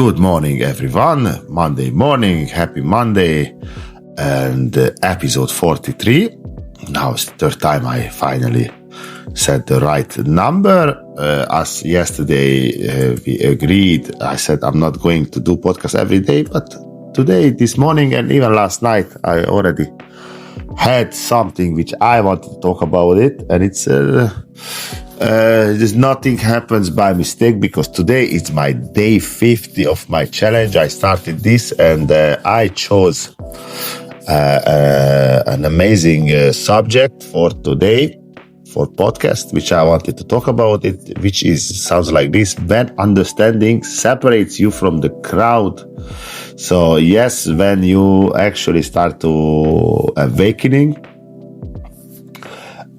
Good morning, everyone. Monday morning, happy Monday, and episode 43. Now it's the third time I finally said the right number. As yesterday we agreed, I said I'm not going to do podcast every day, but today, this morning, and even last night, I already had something which I wanted to talk about it, and it's there's nothing happens by mistake, because today it's my day 50 of my challenge. I started this and I chose an amazing subject for today, for podcast, which I wanted to talk about it, which sounds like this: when understanding separates you from the crowd. So yes, when you actually start to awakening,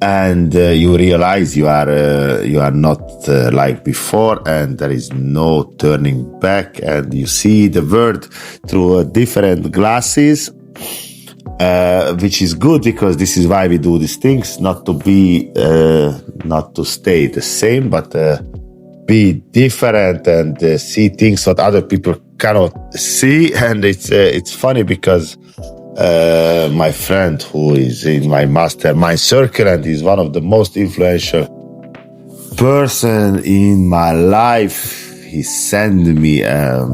and you realize you are not like before, and there is no turning back, and you see the world through different glasses, which is good, because this is why we do these things, not to stay the same, but be different and see things that other people cannot see. And it's funny because my friend, who is in my mastermind circle and is one of the most influential person in my life, he sent me a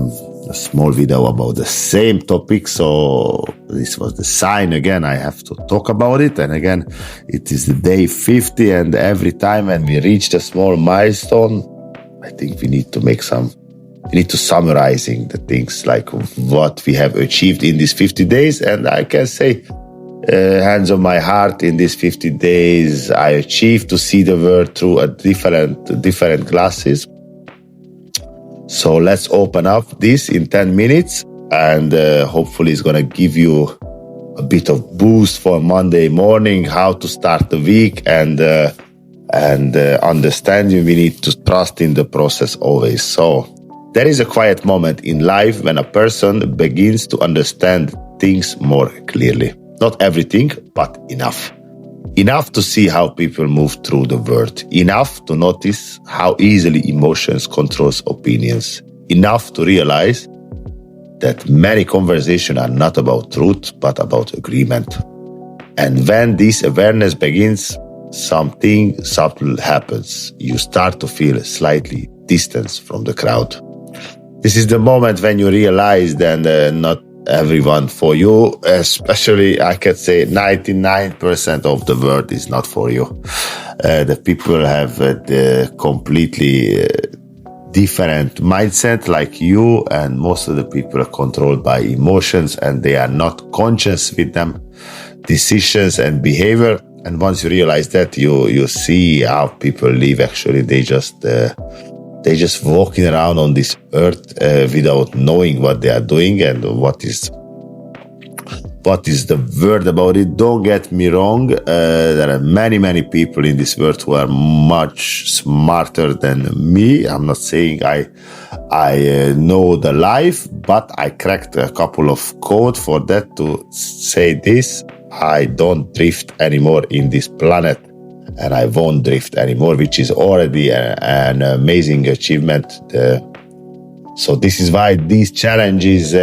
small video about the same topic. So this was the sign again, I have to talk about it. And again, it is the day 50, and every time when we reach a small milestone, I think we need to summarizing the things, like what we have achieved in these 50 days. And I can say, hands on my heart, in these 50 days, I achieved to see the world through a different glasses. So let's open up this in 10 minutes, and hopefully it's going to give you a bit of boost for Monday morning, how to start the week, and understand we need to trust in the process always. So there is a quiet moment in life when a person begins to understand things more clearly. Not everything, but enough. Enough to see how people move through the world. Enough to notice how easily emotions controls opinions. Enough to realize that many conversations are not about truth, but about agreement. And when this awareness begins, something subtle happens. You start to feel slightly distance from the crowd. This is the moment when you realize that not everyone for you, especially I can say 99% of the world is not for you. The people have the completely different mindset like you, and most of the people are controlled by emotions, and they are not conscious with them, decisions and behavior. And once you realize that, you see how people live. Actually, they just walking around on this earth without knowing what they are doing and what is the word about it. Don't get me wrong, there are many people in this world who are much smarter than me. I'm not saying I know the life, but I cracked a couple of code for that to say this: I don't drift anymore in this planet, and I won't drift anymore, which is already an amazing achievement. So this is why these challenges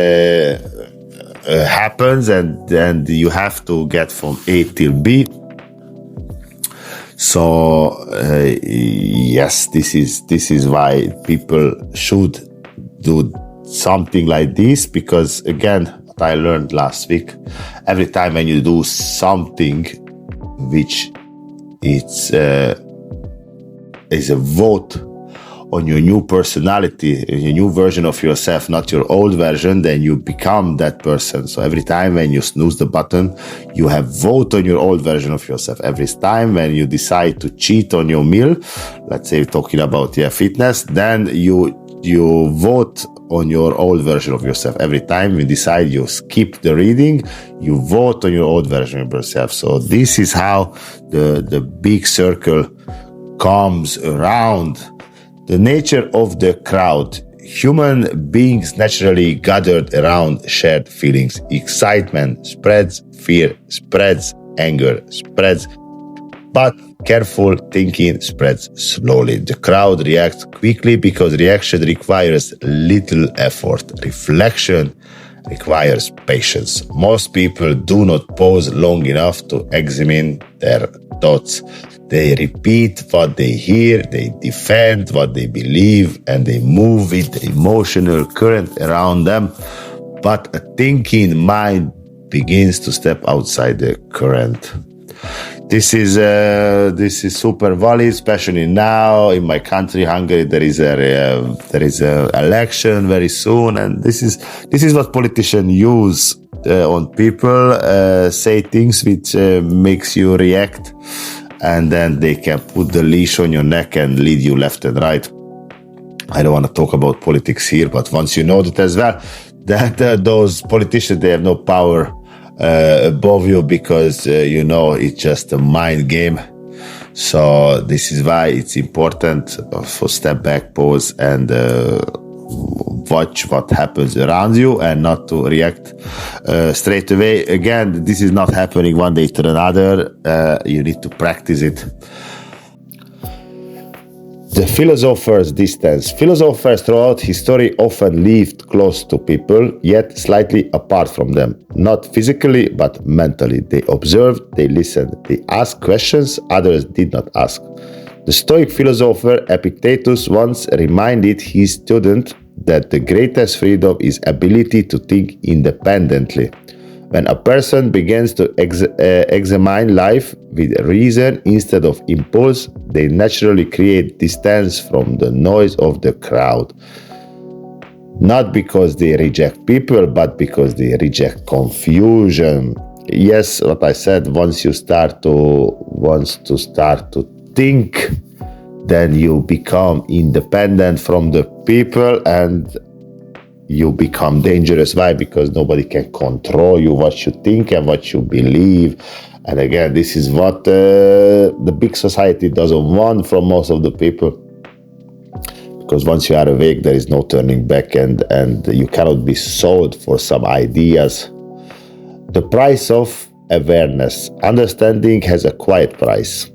happens, and you have to get from A till B. So yes, this is why people should do something like this, because again, what I learned last week, every time when you do something which is a vote on your new personality, your new version of yourself, not your old version, then you become that person. So every time when you snooze the button, you have vote on your old version of yourself. Every time when you decide to cheat on your meal, let's say we're talking about fitness, then you vote on your old version of yourself. Every time you decide you skip the reading, you vote on your old version of yourself. So this is how the big circle comes around. The nature of the crowd. Human beings naturally gathered around shared feelings. Excitement spreads, fear spreads, anger spreads. But careful thinking spreads slowly. The crowd reacts quickly because reaction requires little effort. Reflection requires patience. Most people do not pause long enough to examine their thoughts. They repeat what they hear, they defend what they believe, and they move with the emotional current around them. But a thinking mind begins to step outside the current. This is super valid, especially now in my country, Hungary. There is a election very soon, and this is what politicians use on people, say things which makes you react, and then they can put the leash on your neck and lead you left and right. I don't want to talk about politics here, but once you know that as well, that those politicians, they have no power above you, because it's just a mind game. So this is why it's important for step back, pause, and watch what happens around you, and not to react straight away. Again, this is not happening one day to another. You need to practice it. The philosopher's distance. Philosophers throughout history often lived close to people, yet slightly apart from them. Not physically, but mentally. They observed, they listened, they asked questions others did not ask. The Stoic philosopher Epictetus once reminded his student that the greatest freedom is ability to think independently. When a person begins to examine life with reason instead of impulse, they naturally create distance from the noise of the crowd. Not because they reject people, but because they reject confusion. Yes, what I said, once you start to think, then you become independent from the people, and you become dangerous. Why? Because nobody can control you, what you think and what you believe. And again, this is what the big society doesn't want from most of the people. Because once you are awake, there is no turning back, and you cannot be sold for some ideas. The price of awareness. Understanding has a quiet price.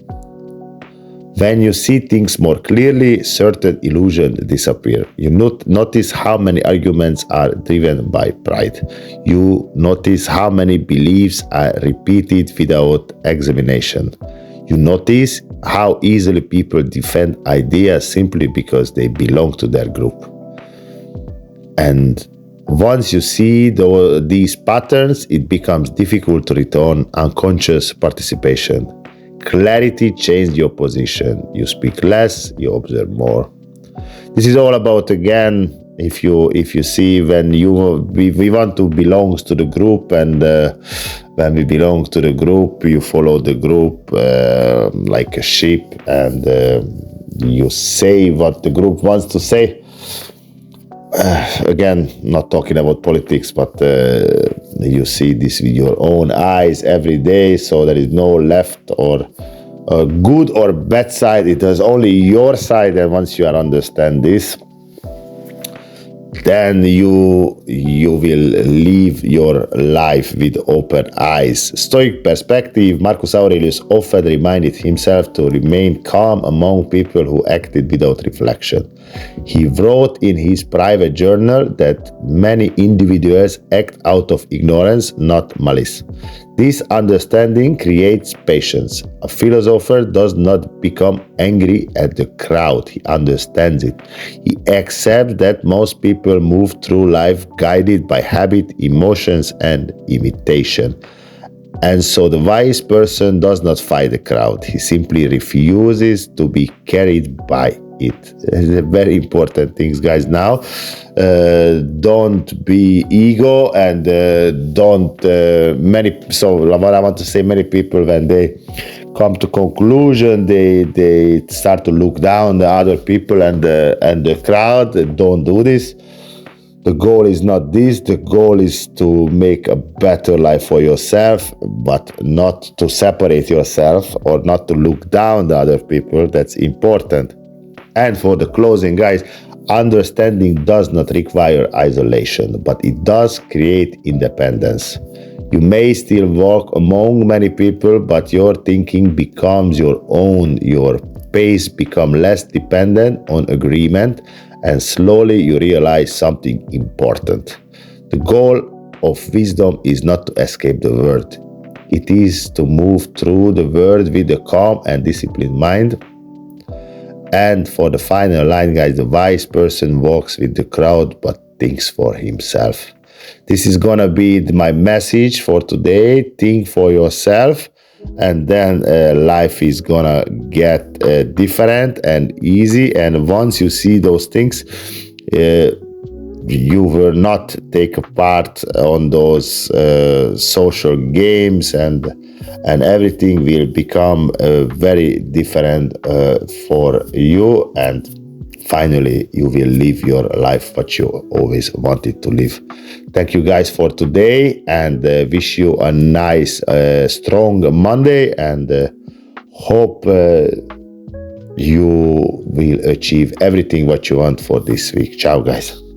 When you see things more clearly, certain illusions disappear. You notice how many arguments are driven by pride. You notice how many beliefs are repeated without examination. You notice how easily people defend ideas simply because they belong to their group. And once you see these patterns, it becomes difficult to return unconscious participation. Clarity changes your position. You speak less, you observe more. This is all about, again, if you see, when we want to belong to the group, and when we belong to the group, you follow the group like a sheep, and you say what the group wants to say. Again, not talking about politics, but you see this with your own eyes every day, so there is no left or good or bad side. It is only your side, and once you understand this, then you will live your life with open eyes. Stoic perspective. Marcus Aurelius often reminded himself to remain calm among people who acted without reflection. He wrote in his private journal that many individuals act out of ignorance, not malice. This understanding creates patience. A philosopher does not become angry at the crowd. He understands it. He accepts that most people move through life guided by habit, emotions, and imitation. And so the wise person does not fight the crowd. He simply refuses to be carried by it. It's a very important things, guys. Now, don't be ego, and don't so what I want to say, many people, when they come to conclusion, they start to look down the other people and the crowd. Don't do this. The goal is not this. The goal is to make a better life for yourself, but not to separate yourself or not to look down the other people. That's important. And for the closing, guys, understanding does not require isolation, but it does create independence. You may still walk among many people, but your thinking becomes your own. Your pace becomes less dependent on agreement, and slowly you realize something important. The goal of wisdom is not to escape the world. It is to move through the world with a calm and disciplined mind. And for the final line, guys, the wise person walks with the crowd but thinks for himself. This is gonna be my message for today. Think for yourself, and then life is gonna get different and easy. And once you see those things, you will not take a part on those social games, and everything will become very different for you, and finally you will live your life what you always wanted to live. Thank you guys for today, and wish you a nice strong Monday, and hope you will achieve everything what you want for this week. Ciao guys.